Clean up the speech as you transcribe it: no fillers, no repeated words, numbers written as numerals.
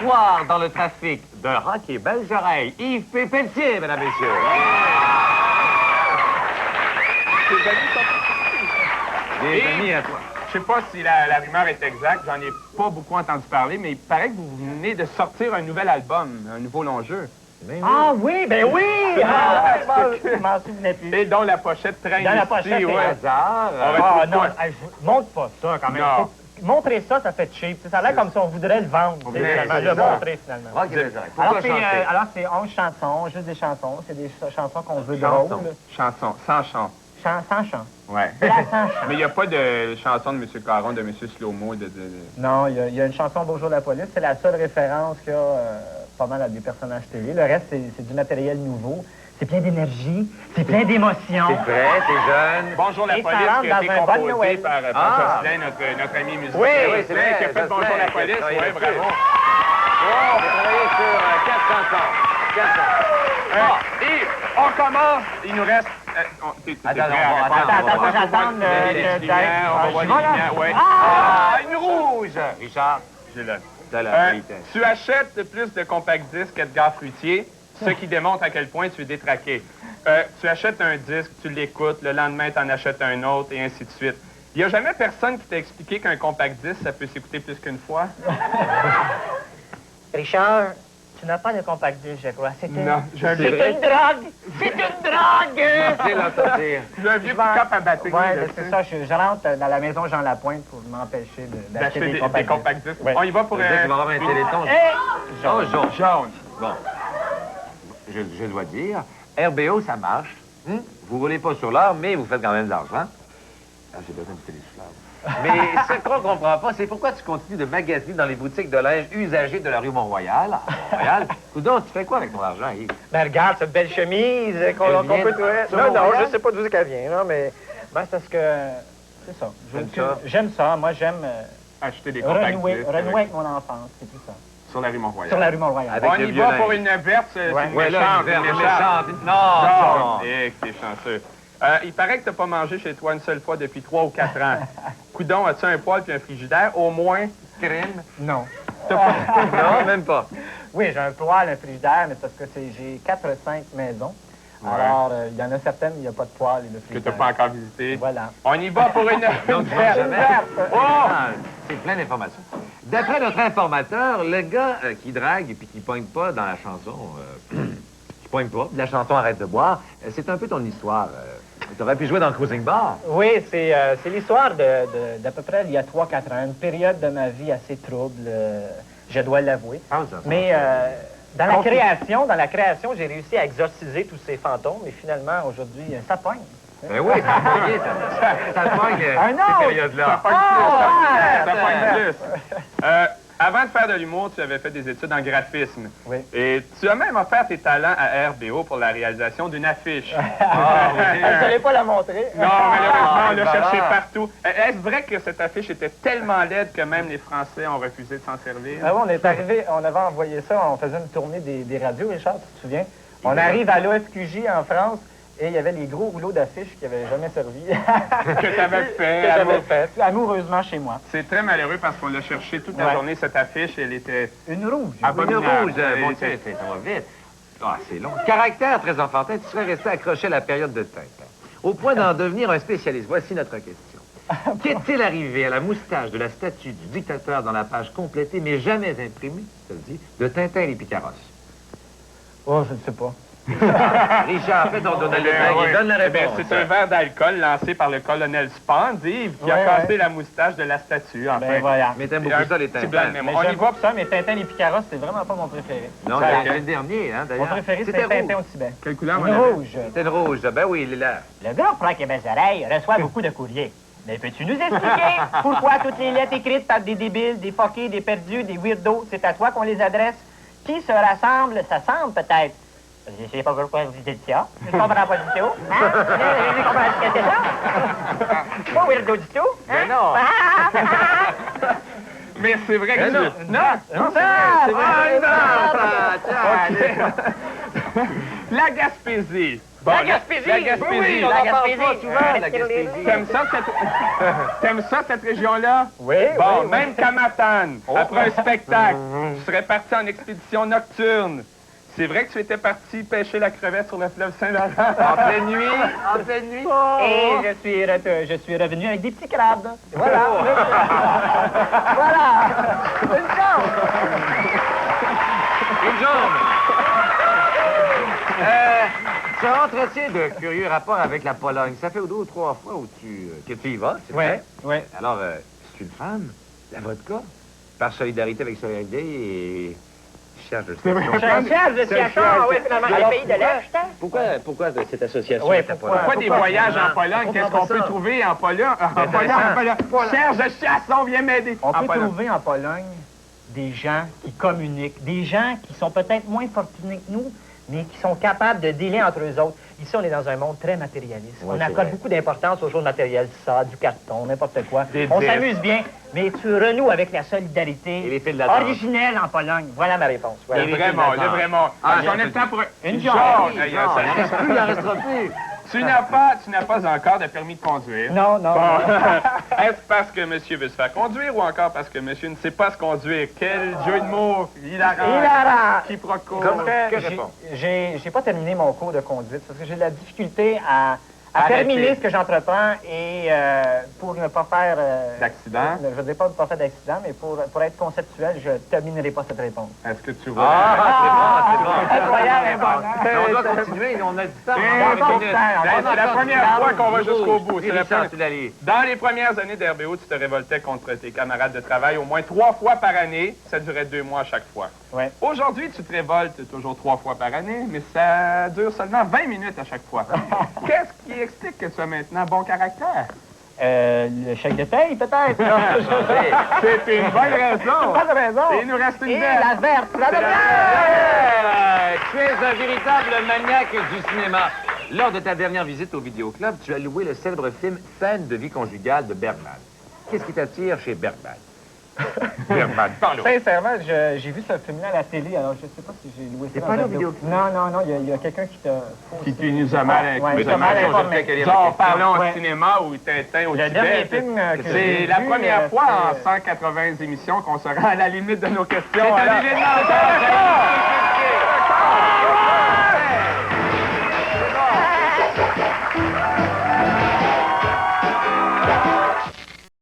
soir, dans le trafic de Hockey Belge-Oreille, Yves P. Pelletier, mesdames, messieurs. Bienvenue à toi. Je sais pas si la rumeur est exacte, j'en ai pas beaucoup entendu parler, mais il paraît que vous venez de sortir un nouvel album, un nouveau long jeu. Ah oui, ben oui! Je m'en souvenais plus. Et dont la pochette traîne Dans la ici, pochette, ouais. Hasard. Ah non, je montre pas ça quand même. Non. Montrer ça, ça fait cheap. Ça a l'air comme si on voudrait le vendre. Finalement, le montrer finalement. Hockey Belge-Oreille. Pourquoi chanter? Alors c'est 11 chansons, juste des chansons. C'est des chansons qu'on veut drôles. Chanson, sans chant. Sans chant. Ouais. C'est la sans chant. Mais il n'y a pas de chanson de M. Caron, de M. Slow-Mo, Non, il y a une chanson Bonjour la police. C'est la seule référence qu'il y a pas mal à des personnages télé. Le reste, c'est du matériel nouveau. C'est plein d'énergie, c'est plein d'émotions. C'est vrai, t'es jeune. Bonjour la Et ça police rentre qui a été dans un bon composé Noël. par Jocelyn, notre ami musicien. Oui, Jocelyn, c'est vrai, qui a fait Bonjour Jocelyn, la police. qui a Oui, travaillé bravo. dessus. On a travaillé sur 4 chansons. 4 chansons. Et on commence. Il nous reste... t'es prêt à répondre? Attends, moi j'attends les lumières, on va voir les lumières, ouais. Ah, une rouge! Richard, J'ai là. t'as la politesse. Tu achètes plus de compact disques qu'Edgar Fruitier, ce qui démontre à quel point tu es détraqué. Tu achètes un disque, tu l'écoutes, le lendemain, tu en achètes un autre, et ainsi de suite. Il n'y a jamais personne qui t'a expliqué qu'un compact disque, ça peut s'écouter plus qu'une fois? Richard, tu n'as pas de compact disc, je crois. C'est une... Non, je C'est sais. une drogue! C'est une drogue! C'est l'entendre. J'ai un vieux pick-up à batterie. Ouais, là, ben, c'est ça. Je rentre dans la maison Jean Lapointe pour m'empêcher d'acheter d'acheter des des compact discs. compact disques. Ouais. On y va pour Tu vas avoir un téléthon. Oh, jaune. jaune. Bon. Je dois dire, RBO, ça marche. Vous roulez pas sur l'or, mais vous faites quand même de l'argent. Ah, j'ai besoin de télésoufflage. Mais ce qu'on comprend pas, c'est pourquoi tu continues de magasiner dans les boutiques de linge usagées de la rue Mont-Royal, à Montréal. Coudon, tu fais quoi avec ton argent, Yves? Ben regarde cette belle chemise qu'on vient peut de- trouver. sur Non, Montréal? je sais pas d'où qu'elle vient, là, mais ben, c'est parce que c'est ça. J'aime ça. J'aime ça. Moi, j'aime Acheter des compact renouer disques avec mon enfance, c'est tout ça. sur la rue Mont-Royal. Sur la rue Mont-Royal. Avec On le y vieux va linge. pour une verte, c'est Ouais. une Ouais, là, méchante, une une méchante. méchante. Non, Non, eh, que t'es chanceux. Il paraît que t'as pas mangé chez toi une seule fois depuis 3 ou 4 ans. Coudon, as-tu un poêle puis un frigidaire? Au moins, crème. Non. T'as pas... non, même pas. Oui, j'ai un poêle, un frigidaire, mais c'est parce que j'ai 4 ou 5 maisons. Ouais. Alors, il y en a certaines où il n'y a pas de poêle et de que frigidaire. t'as pas encore visité. Voilà. On y va pour une Donc, tu verte. jamais. Verte. Oh! C'est plein d'informations. D'après notre informateur, le gars qui drague et puis qui pointe pas dans la chanson, qui pointe pas, la chanson Arrête de boire, c'est un peu ton histoire. Tu aurais pu jouer dans le Cruising Bar. Oui, c'est l'histoire d'à peu près il y a 3-4 ans, une période de ma vie assez trouble, je dois l'avouer. Ah, ça. Mais dans la création, j'ai réussi à exorciser tous ces fantômes, et finalement, aujourd'hui, ça pogne. Ben oui, ça pogne Un ces autre! périodes-là. Ça pogne plus. Avant de faire de l'humour, tu avais fait des études en graphisme. Oui. Et tu as même offert tes talents à RBO pour la réalisation d'une affiche. Je ne vais pas la montrer. Non, malheureusement, on l'a voilà. cherché partout. Est-ce vrai que cette affiche était tellement laide que même les Français ont refusé de s'en servir? Ah oui, on est arrivé, on avait envoyé ça, on faisait une tournée des radios, Richard, tu te souviens? On arrive à l'OFQJ en France, et il y avait les gros rouleaux d'affiches qui n'avaient jamais servi. Que tu avais fait. Que j'avais fait, amoureusement chez moi. C'est très malheureux parce qu'on l'a cherché toute la Ouais. journée, cette affiche, et elle était... Une rouge. Ah, Une abominable. rouge, mon Dieu, ça va vite. Ah, c'est long. Caractère très enfantin, tu serais resté accroché à la période de Tintin. Au point d'en devenir un spécialiste. Voici notre question. Qu'est-il arrivé à la moustache de la statue du dictateur dans la page complétée, mais jamais imprimée, ça le dit, de Tintin et les Picaros? Oh, je ne sais pas. Richard, fais ton Donald Lepage et donne la Eh bien, réponse. c'est un verre d'alcool lancé par le colonel Spandive qui a Ouais, cassé ouais. la moustache de la statue, enfin. Ben voilà. Mais t'aimes Et beaucoup un ça, les petit blanc de Tintins. mémoire. Mais On y j'aime va. pas ça, mais Tintin et Picaros, c'est vraiment pas mon préféré. Non, Ça, c'est le dernier, hein, Mon d'ailleurs. préféré, c'est C'était Tintin au rouge. Tibet. Quelle couleur on Une avait? rouge. C'était une rouge. Ben oui, il est là. Le groupe Rock et Belles Oreilles reçoit beaucoup de courriers. Mais peux-tu nous expliquer pourquoi toutes les lettres écrites par des débiles, des fuckés, des perdus, des weirdos, c'est à toi qu'on les adresse? Qui se rassemble, s'assemble peut-être? Je sais pas pourquoi vous dites ça. Je comprends pas du tout. Hein? Je comprends ce que c'est ça. Je suis pas weirdo du tout. Hein? Ben non. Mais c'est vrai que Ben non. tu... Non, Non, c'est vrai. OK. La Gaspésie. Bon, La Gaspésie! La Gaspésie. Oui, on La en parle Gaspésie. pas souvent, la Gaspésie. T'aimes ça, cette région-là? Oui, Bon, oui, même qu'à Matane, après un spectacle, tu serais parti en expédition nocturne. C'est vrai que tu étais parti pêcher la crevette sur le fleuve Saint-Laurent. En pleine nuit, en pleine nuit. Et je suis revenu avec des petits crabes. Voilà. Voilà. Une chance. Une jambe. Tu entretiens de curieux rapports avec la Pologne. Ça fait 2 ou 3 fois que tu y vas, c'est Oui, vrai? oui. Alors, c'est une femme, la vodka, par solidarité avec Solidarité et... Cherche de Cherche de situation. Oui, finalement, les pays de l'Est. Pourquoi cette association Oui, avec la pourquoi? Pologne? Pas des voyages en Pologne, qu'est-ce qu'on peut trouver en Pologne? En Pologne. Cherche de chasse, viens m'aider. On En peut Pologne. trouver en Pologne des gens qui communiquent, des gens qui sont peut-être moins fortunés que nous, mais qui sont capables de dealer entre eux autres. Ici, on est dans un monde très matérialiste. Oui, On c'est accorde vrai. beaucoup d'importance aux choses matérielles, ça, du carton, n'importe quoi. Des On disques. s'amuse bien, mais tu renoues avec la solidarité Et les fils de la danse. originelle en Pologne. Voilà ma réponse. Le Voilà. les vrai monde, fils le de vrai monde. Ah, J'en ai le temps pour Une genre. genre. Hey, Non, il en reste plus, il en restera plus. Tu n'as pas encore de permis de conduire. Non, non. Bon. Est-ce parce que monsieur veut se faire conduire ou encore parce que monsieur ne sait pas se conduire? Quel jeu de mots hilarant. Hilarant. Quiproquo. Comment? Que J'ai- réponds? J'ai pas terminé mon cours de conduite parce que j'ai de la difficulté à Arrêter. terminer ce que j'entreprends et pour ne pas faire... D'accident? Je ne dis pas pas faire d'accident, mais pour être conceptuel, je terminerai pas cette réponse. Est-ce que tu vois? Ah, c'est bon, c'est bon. Incroyable, hein, bon, Mais on doit continuer, on a du temps. Eh, On a bon, une minute. ben, c'est la première fois qu'on va jusqu'au bout. C'est la Richard, première- tu l'allies. Dans les premières années d'RBO, tu te révoltais contre tes camarades de travail au moins 3 fois par année. Ça durait 2 mois à chaque fois. Ouais. Aujourd'hui, tu te révoltes toujours 3 fois par année, mais ça dure seulement 20 minutes à chaque fois. Qu'est-ce qui explique que tu as maintenant bon caractère? Le chèque de paye, peut-être. C'est une bonne raison. Pas de raison. Et il nous reste une Et belle. la verte, la Tu es un véritable maniaque du cinéma. Lors de ta dernière visite au Vidéoclub, tu as loué le célèbre film Scène de vie conjugale de Bergman. Qu'est-ce qui t'attire chez Bergman? Bergman, parle-nous. Sincèrement, j'ai vu ce film-là à la télé, alors je sais pas si j'ai loué ça. T'es dans pas la allé au vidéoclub? Non, il y a quelqu'un qui t'a... Qui nous a mal Ouais, nous il a t'a mal mal informé. Genre, parlons Ouais. au cinéma ou Tintin au Le Tibet. dernier film que C'est j'ai la vu, première fois en c'est- 180 émissions qu'on se rend à la limite de nos questions. C'est un Alors- événement.